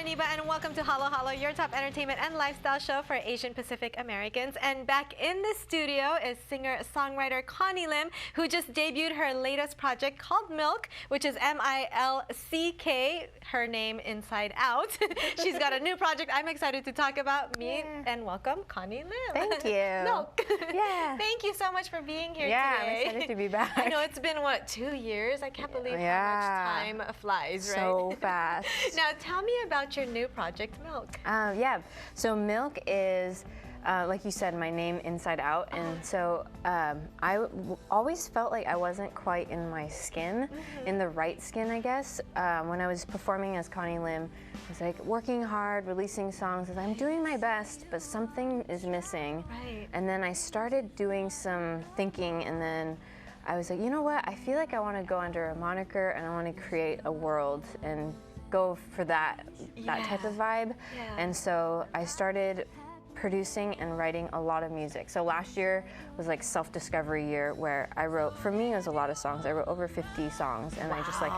Iniba, and welcome to Halo Halo, your top entertainment and lifestyle show for Asian Pacific Americans. And back in the studio is singer-songwriter Connie Lim, who just debuted her latest project called MILCK, which is M-I-L-C-K, her name inside out. She's got a new project I'm excited to talk about. Meet and welcome Connie Lim. Thank you. MILCK. Yeah. Thank you so much for being here today. I'm excited to be back. I know it's been, what, 2 years? I can't believe how much time flies, right? So fast. Now, tell me about your new project, MILCK. Yeah, so MILCK is, like you said, my name inside out, and so I always felt like I wasn't quite in my skin, in the right skin, I guess. When I was performing as Connie Lim, I was like working hard, releasing songs, and I'm doing my best, but something is missing. Right. And then I started doing some thinking, and then I was like, you know what, I feel like I want to go under a moniker, and I want to create a world and go for that type of vibe. Yeah. And so I started producing and writing a lot of music. So last year was like self-discovery year where I wrote, for me it was a lot of songs. I wrote over 50 songs, and I just like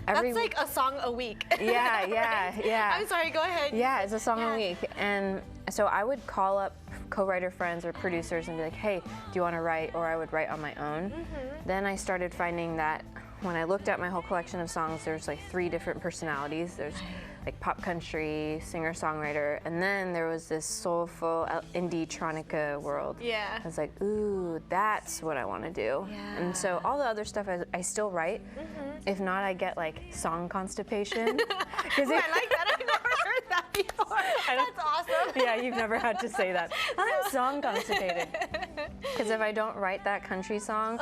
that's like a song a week. Yeah. I'm sorry, go ahead. Yeah, it's a song a week. And so I would call up co-writer friends or producers and be like, hey, do you want to write? Or I would write on my own. Then I started finding that when I looked at my whole collection of songs, there's like 3 different personalities. There's like pop country, singer-songwriter, and then there was this soulful indie-tronica world. Yeah. I was like, ooh, that's what I want to do. Yeah. And so all the other stuff I still write. If not, I get like song constipation. I like that. I've never heard that before. That's awesome. Yeah, you've never had to say that. I'm song constipated. Because if I don't write that country song,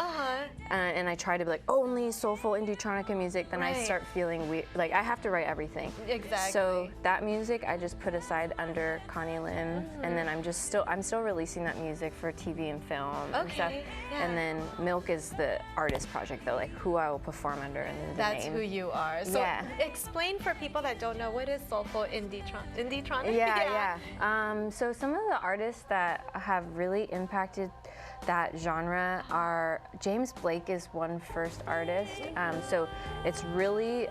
and I try to be like only soulful indie-tronica music, then I start feeling weird. Like I have to write everything. Exactly. So that music I just put aside under Connie Lim, and then I'm still releasing that music for TV and film and stuff. Yeah. And then MILCK is the artist project, though, like who I will perform under and the That's name. who you are. So explain for people that don't know, what is soulful indie-tronica? Yeah. So some of the artists that have really impacted that genre are, James Blake is one first artist. So it's really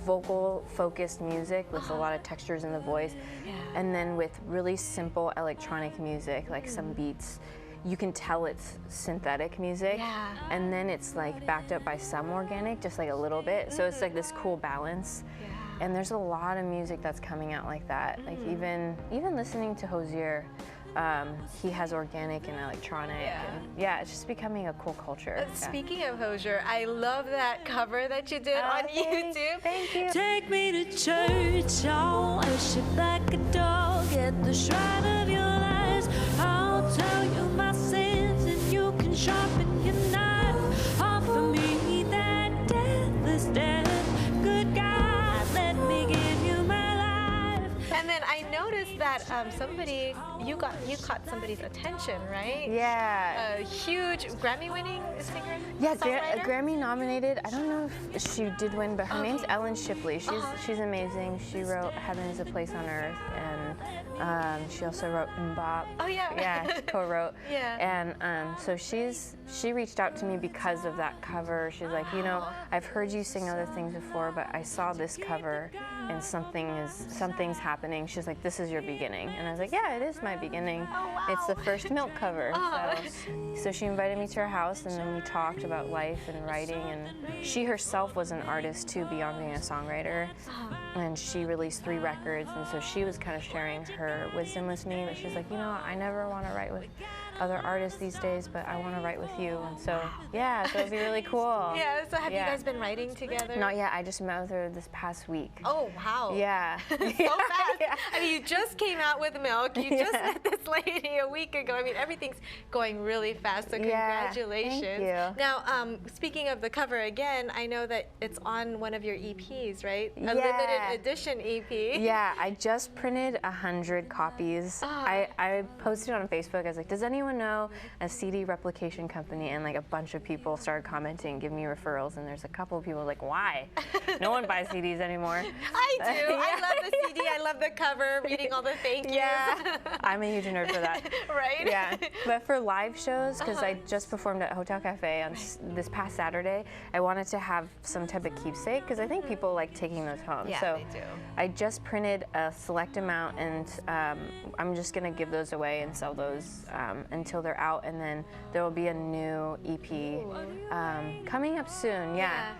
vocal focused music with a lot of textures in the voice, and then with really simple electronic music, like some beats. You can tell it's synthetic music, and then it's like backed up by some organic, just like a little bit. So it's like this cool balance. And there's a lot of music that's coming out like that. Like even listening to Hozier, he has organic and electronic. And it's just becoming a cool culture. Speaking of Hozier, I love that cover that you did on YouTube. Thank you. Take me to church, I'll worship like a dog at the shrine of your lies. I'll tell you my sins and you can sharpen your knife. Offer me that deathless death. Good God, let me give you my life. And then I noticed that you caught somebody's attention, right? Yeah. A huge Grammy-winning singer. Yeah, Grammy nominated. I don't know if she did win, but her name's Ellen Shipley. She's amazing. She wrote Heaven is a Place on Earth, and she also wrote Mbop. Oh yeah. Yeah, she co-wrote. Yeah. And so she reached out to me because of that cover. She's like, you know, I've heard you sing other things before, but I saw this cover, and something's happening. She's like, this is your beginning. And I was like, yeah, it is my beginning. Oh, wow. It's the first MILCK cover. So she invited me to her house, and then we talked about life and writing. And she herself was an artist too, beyond being a songwriter. And she released 3 records, and so she was kind of sharing her wisdom with me. But she's like, you know, I never want to write with other artists these days, but I want to write with you. And so, so it'd be really cool. Yeah, so have you guys been writing together? Not yet. I just met with her this past week. Oh, wow. Yeah. So fast. I mean, you just came out with MILCK. You just met this lady a week ago. I mean, everything's going really fast, so congratulations. Thank you. Now, speaking of the cover again, I know that it's on one of your EPs, right? A limited edition EP. Yeah, I just printed 100 copies. I posted on Facebook. I was like, does anyone anyone know a CD replication company? And like a bunch of people started commenting, give me referrals, and there's a couple of people like, why? No one buys CDs anymore. I do. I love the CD. I love the cover, reading all the thank yous. Yeah, I'm a huge nerd for that. Right? Yeah, but for live shows, because I just performed at Hotel Cafe on this past Saturday, I wanted to have some type of keepsake, because I think people like taking those home. Yeah, so they do. I just printed a select amount, and I'm just going to give those away and sell those until they're out, and then there will be a new EP coming up soon. Yeah.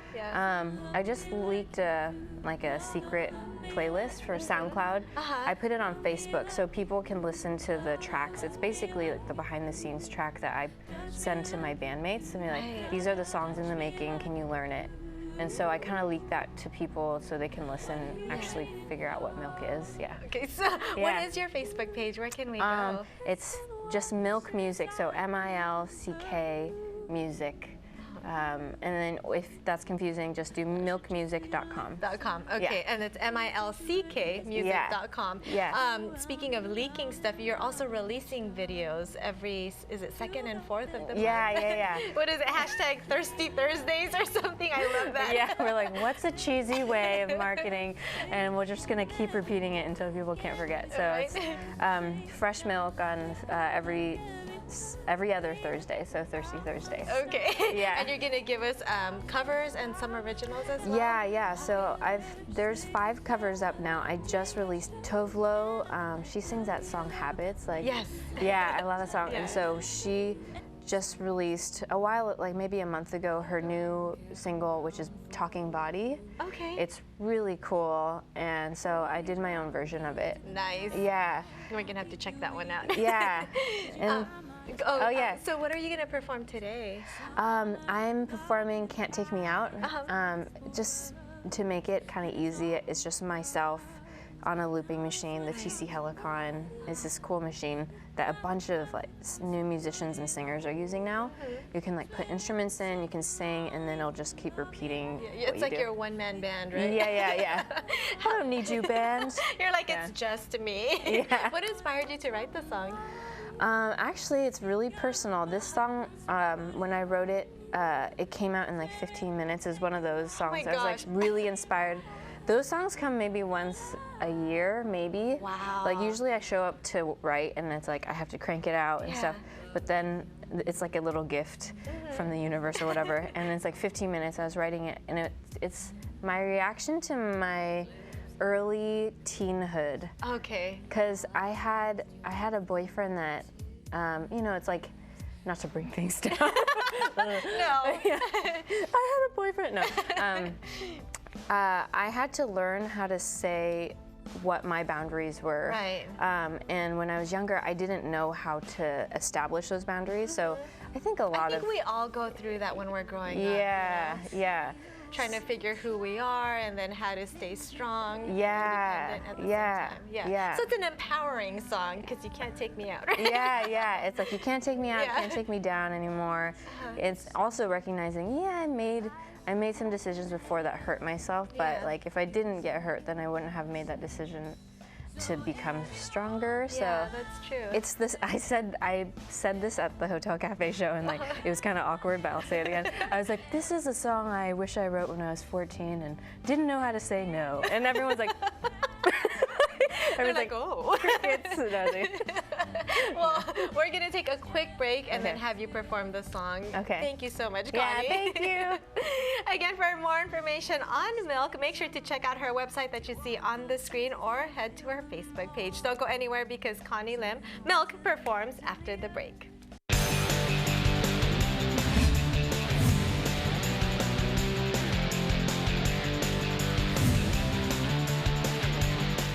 I just leaked like a secret playlist for SoundCloud. I put it on Facebook so people can listen to the tracks. It's basically like the behind-the-scenes track that I send to my bandmates and be like, these are the songs in the making, can you learn it? And so I kind of leak that to people so they can listen, actually figure out what MILCK is. Yeah. Okay, so what is your Facebook page? Where can we go? It's just MILCK Music, so MILCK Music. And then if that's confusing, just do milkmusic.com. Okay, and it's MILCK music.com. Speaking of leaking stuff, you're also releasing videos every, is it 2nd and 4th of the month? Yeah. What is it, hashtag Thirsty Thursdays or something? I love that. Yeah, we're like, what's a cheesy way of marketing? And we're just going to keep repeating it until people can't forget. So it's fresh milk on every other Thursday, so Thirsty Thursdays. Okay. Yeah. And you're gonna give us covers and some originals as well? Yeah. So there's 5 covers up now. I just released Tovlo. She sings that song Habits. Like, yes. Yeah, I love that song. Yeah. And so she just released a while, like maybe a month ago, her new single, which is Talking Body. Okay. It's really cool, and so I did my own version of it. Nice. Yeah. We're gonna have to check that one out. Yeah. And yeah. So what are you gonna perform today? I'm performing Can't Take Me Out. Just to make it kind of easy, it's just myself on a looping machine. The TC Helicon is this cool machine that a bunch of like new musicians and singers are using now. You can like put instruments in, you can sing, and then it'll just keep repeating. It's like your one-man band, right? Yeah. I don't need you, band. You're like, it's just me. Yeah. What inspired you to write the song? Actually, it's really personal. This song, when I wrote it, it came out in like 15 minutes. It's one of those songs I was like really inspired. Those songs come maybe once a year, maybe. Wow. Like usually I show up to write and it's like I have to crank it out and stuff. But then it's like a little gift from the universe or whatever. And it's like 15 minutes I was writing it, and it's my reaction to my early teenhood. Okay. Because I had a boyfriend that, it's like, not to bring things down. No. Yeah. I had a boyfriend. No. I had to learn how to say what my boundaries were. Right. And when I was younger, I didn't know how to establish those boundaries. So I think I think we all go through that when we're growing up. Yeah. Trying to figure who we are and then how to stay strong and independent at the same time. Yeah. So it's an empowering song because you can't take me out, right? Yeah. It's like you can't take me out, you can't take me down anymore. It's also recognizing, I made some decisions before that hurt myself, but like if I didn't get hurt, then I wouldn't have made that decision to become stronger. So that's true. It's this. I said this at the Hotel Cafe show, and like it was kind of awkward, but I'll say it again. I was like, this is a song I wish I wrote when I was 14 and didn't know how to say no, and everyone's like. Everyone's like, oh. Crickets. Well, we're going to take a quick break and then have you perform the song. Okay. Thank you so much, Connie. Yeah, thank you. Again, for more information on MILCK, make sure to check out her website that you see on the screen or head to her Facebook page. Don't go anywhere because Connie Lim, MILCK, performs after the break.